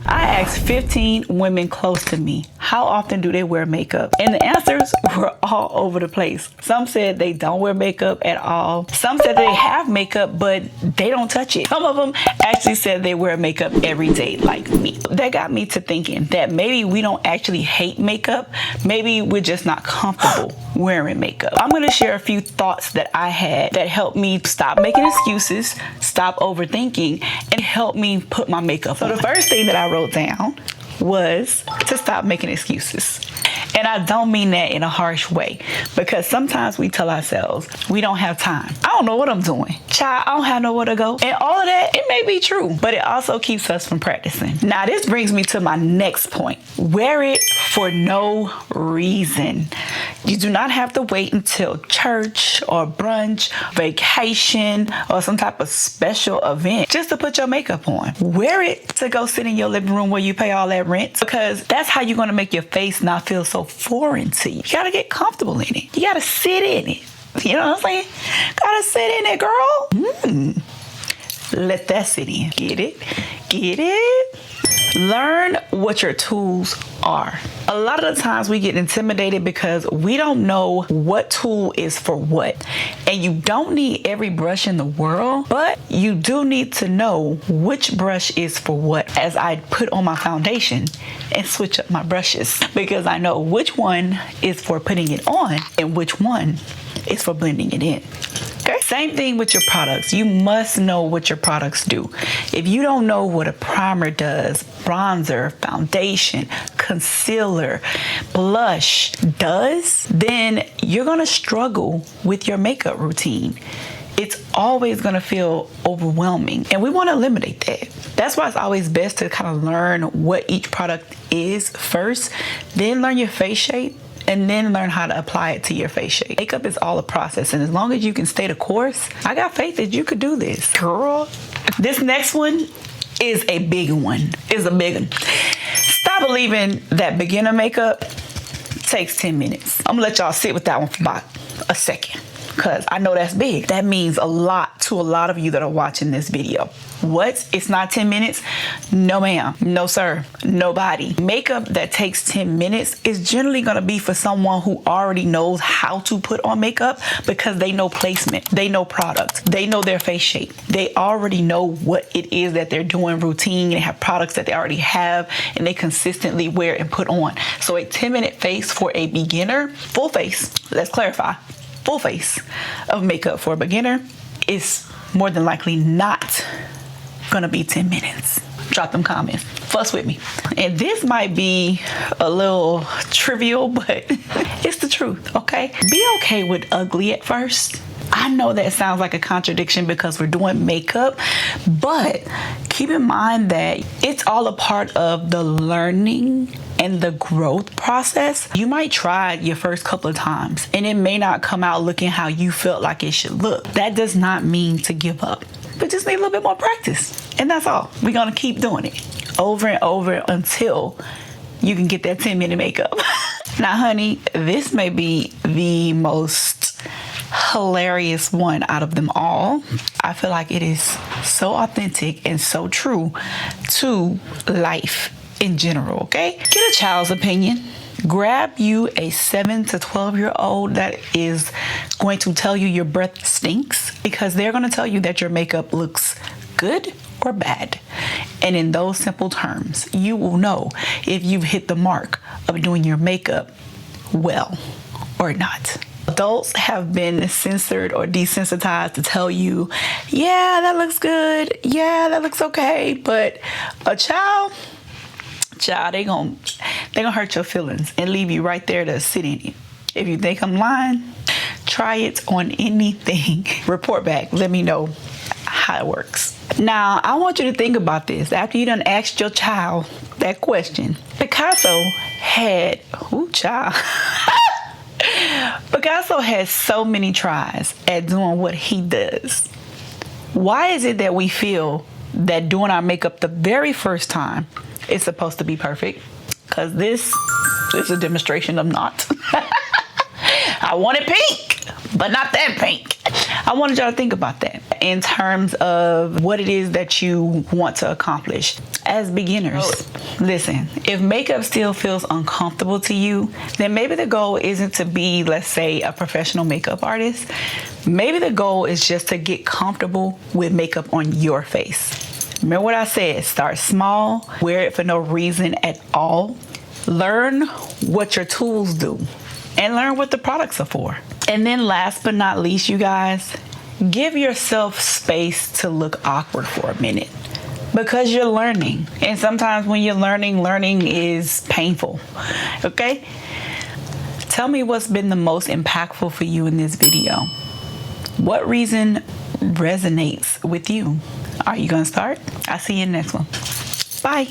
I asked 15 women close to me, how often do they wear makeup? And the answers were all over the place. Some said they don't wear makeup at all. Some said they have makeup, but they don't touch it. Some of them actually said they wear makeup every day, like me. That got me to thinking that maybe we don't actually hate makeup. Maybe we're just not comfortable wearing makeup. I'm gonna share a few thoughts that I had that helped me stop making excuses, stop overthinking, and help me put my makeup on. So the first thing that I wrote down was to stop making excuses. And I don't mean that in a harsh way, because sometimes we tell ourselves we don't have time. I don't know what I'm doing. Child, I don't have nowhere to go. And all of that, it may be true, but it also keeps us from practicing. Now, this brings me to my next point. Wear it for no reason. You do not have to wait until church or brunch, vacation, or some type of special event just to put your makeup on. Wear it to go sit in your living room where you pay all that rent, because that's how you're going to make your face not feel so foreign to you. You got to get comfortable in it. You got to sit in it. You know what I'm saying? Got to sit in it, girl. Let that sit in. Get it? Get it? Learn what your tools are. A lot of the times we get intimidated because we don't know what tool is for what. And you don't need every brush in the world, but you do need to know which brush is for what, as I put on my foundation and switch up my brushes, because I know which one is for putting it on and which one is for blending it in. Okay. Same thing with your products. You must know what your products do. If you don't know what a primer does, bronzer, foundation, concealer, blush does, then you're going to struggle with your makeup routine. It's always going to feel overwhelming, and we want to eliminate that. That's why it's always best to kind of learn what each product is first, then learn your face shape, and then learn how to apply it to your face shape. Makeup is all a process, and as long as you can stay the course, I got faith that you could do this, girl. This next one is a big one. Stop believing that beginner makeup takes 10 minutes. I'm gonna let y'all sit with that one for about a second, because I know that's big. That means a lot to a lot of you that are watching this video. What? It's not 10 minutes? No, ma'am. No, sir. Nobody. Makeup that takes 10 minutes is generally going to be for someone who already knows how to put on makeup, because they know placement. They know products. They know their face shape. They already know what it is that they're doing routine. They have products that they already have and they consistently wear and put on. So a 10-minute face for a beginner, full face, let's clarify, full face of makeup for a beginner is more than likely not gonna be 10 minutes. Drop them comments. Fuss with me. And this might be a little trivial, but it's the truth, okay? Be okay with ugly at first. I know that sounds like a contradiction because we're doing makeup, but keep in mind that it's all a part of the learning and the growth process. You might try it your first couple of times and it may not come out looking how you felt like it should look. That does not mean to give up, but just need a little bit more practice. And that's all. We're gonna keep doing it over and over until you can get that 10-minute makeup. Now, honey, this may be the most hilarious one out of them all. I feel like it is so authentic and so true to life in general, okay? Get a child's opinion. Grab you a 7 to 12-year-old that is going to tell you your breath stinks, because they're going to tell you that your makeup looks good or bad. And in those simple terms, you will know if you've hit the mark of doing your makeup well or not. Adults have been censored or desensitized to tell you, yeah, that looks good. Yeah, that looks okay. But a child, they gonna hurt your feelings and leave you right there to sit in it. If you think I'm lying, try it on anything. Report back. Let me know how it works. Now, I want you to think about this. After you done asked your child that question, Picasso had so many tries at doing what he does. Why is it that we feel that doing our makeup the very first time is supposed to be perfect? Because this is a demonstration of not. I want it pink, but not that pink. I wanted y'all to think about that in terms of what it is that you want to accomplish as beginners. Listen, if makeup still feels uncomfortable to you, then maybe the goal isn't to be, let's say, a professional makeup artist. Maybe the goal is just to get comfortable with makeup on your face. Remember what I said, start small, wear it for no reason at all. Learn what your tools do and learn what the products are for. And then last but not least, you guys, give yourself space to look awkward for a minute because you're learning. And sometimes when you're learning is painful, okay? Tell me what's been the most impactful for you in this video. What reason resonates with you? Are you gonna start? I'll see you in the next one. Bye.